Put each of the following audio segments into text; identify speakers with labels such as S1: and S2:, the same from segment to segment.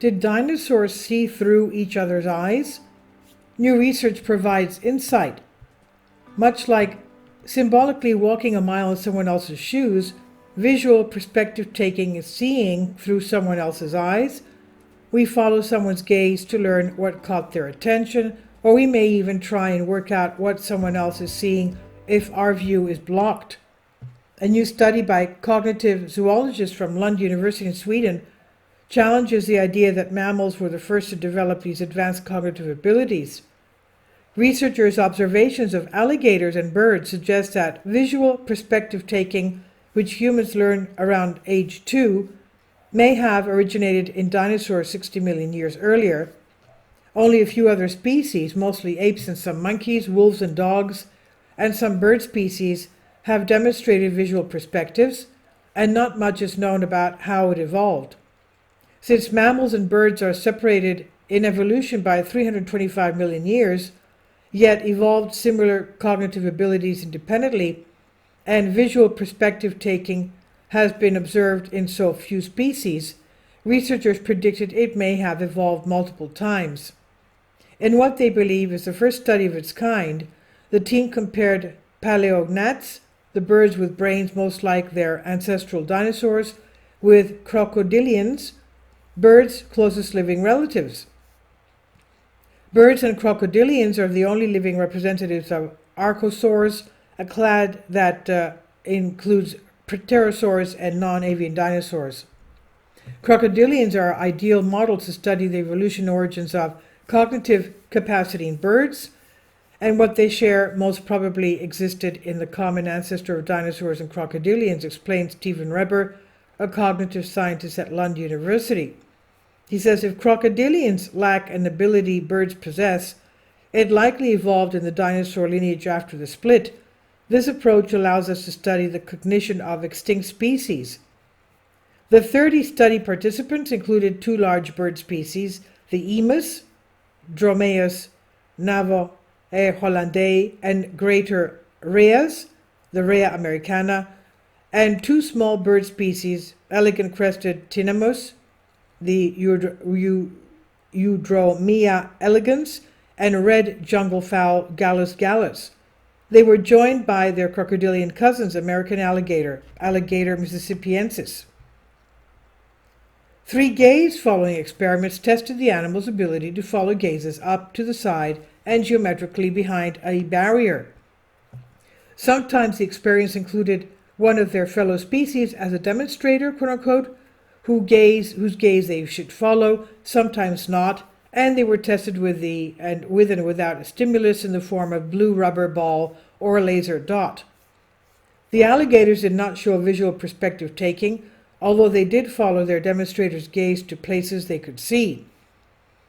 S1: Did dinosaurs see through each other's eyes? New research provides insight. Much like symbolically walking a mile in someone else's shoes, visual perspective taking is seeing through someone else's eyes. We follow someone's gaze to learn what caught their attention, or we may even try and work out what someone else is seeing if our view is blocked. A new study by cognitive zoologists from Lund University in Sweden challenges the idea that mammals were the first to develop these advanced cognitive abilities. Researchers' observations of alligators and birds suggest that visual perspective taking, which humans learn around age 2, may have originated in dinosaurs 60 million years earlier. Only a few other species, mostly apes and some monkeys, wolves and dogs, and some bird species have demonstrated visual perspectives, and not much is known about how it evolved. Since mammals and birds are separated in evolution by 325 million years, yet evolved similar cognitive abilities independently, and visual perspective taking has been observed in so few species, researchers predicted it may have evolved multiple times. In what they believe is the first study of its kind, the team compared paleognats, the birds with brains most like their ancestral dinosaurs, with crocodilians, birds' closest living relatives. Birds and crocodilians are the only living representatives of archosaurs, a clade that includes pterosaurs and non-avian dinosaurs. Crocodilians are ideal models to study the evolution origins of cognitive capacity in birds, and what they share most probably existed in the common ancestor of dinosaurs and crocodilians, explains Stephen Reber, a cognitive scientist at Lund University. He says if crocodilians lack an ability birds possess, it likely evolved in the dinosaur lineage after the split. This approach allows us to study the cognition of extinct species. The 30 study participants included 2 large bird species, the emus, Dromaeus navahollandii, and greater rheas, the Rhea americana, and 2 small bird species, elegant crested tinamous, the Eudromia elegans, and red jungle fowl Gallus gallus. They were joined by their crocodilian cousins, American alligator, Alligator mississippiensis. 3 gaze-following experiments tested the animal's ability to follow gazes up to the side and geometrically behind a barrier. Sometimes the experience included one of their fellow species as a demonstrator, quote-unquote, whose gaze they should follow, sometimes not, and they were tested with and without a stimulus in the form of blue rubber ball or a laser dot. The alligators did not show visual perspective taking, although they did follow their demonstrator's gaze to places they could see.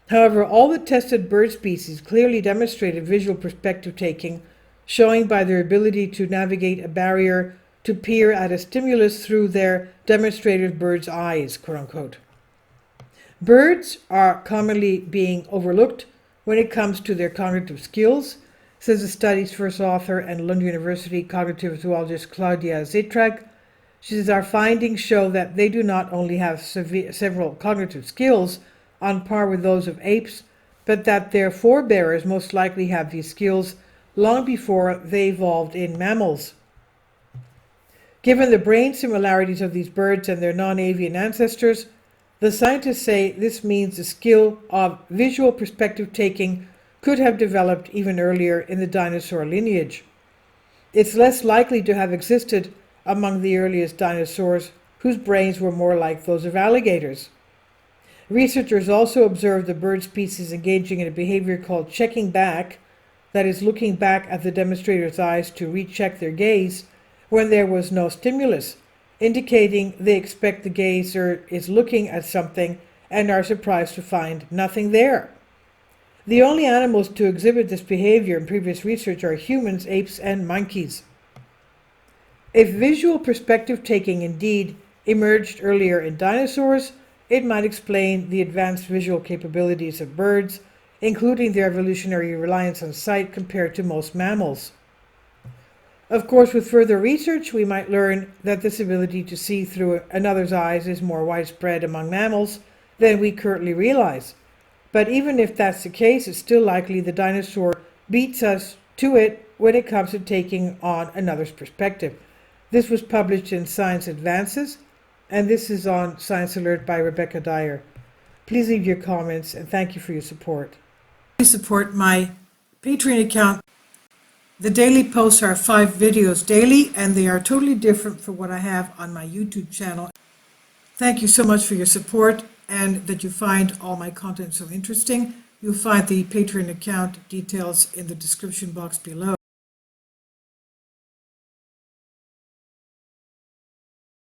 S1: However, all the tested bird species clearly demonstrated visual perspective taking, showing by their ability to navigate a barrier to peer at a stimulus through their demonstrator's bird's eyes, quote-unquote. Birds are commonly being overlooked when it comes to their cognitive skills, says the study's first author and Lund University cognitive zoologist Claudia Zitrag. She says, our findings show that they do not only have several cognitive skills on par with those of apes, but that their forebears most likely have these skills long before they evolved in mammals. Given the brain similarities of these birds and their non-avian ancestors, the scientists say this means the skill of visual perspective taking could have developed even earlier in the dinosaur lineage. It's less likely to have existed among the earliest dinosaurs, whose brains were more like those of alligators. Researchers also observed the bird species engaging in a behavior called checking back, that is, looking back at the demonstrator's eyes to recheck their gaze when there was no stimulus, indicating they expect the gazer is looking at something and are surprised to find nothing there. The only animals to exhibit this behavior in previous research are humans, apes, and monkeys. If visual perspective taking indeed emerged earlier in dinosaurs, it might explain the advanced visual capabilities of birds, including their evolutionary reliance on sight compared to most mammals. Of course, with further research, we might learn that this ability to see through another's eyes is more widespread among mammals than we currently realize. But even if that's the case, it's still likely the dinosaur beats us to it when it comes to taking on another's perspective. This was published in Science Advances, and this is on Science Alert by Rebecca Dyer. Please leave your comments, and thank you for your support. Please support my Patreon account. The daily posts are 5 videos daily, and they are totally different from what I have on my YouTube channel. Thank you so much for your support and that you find all my content so interesting. You'll find the Patreon account details in the description box below.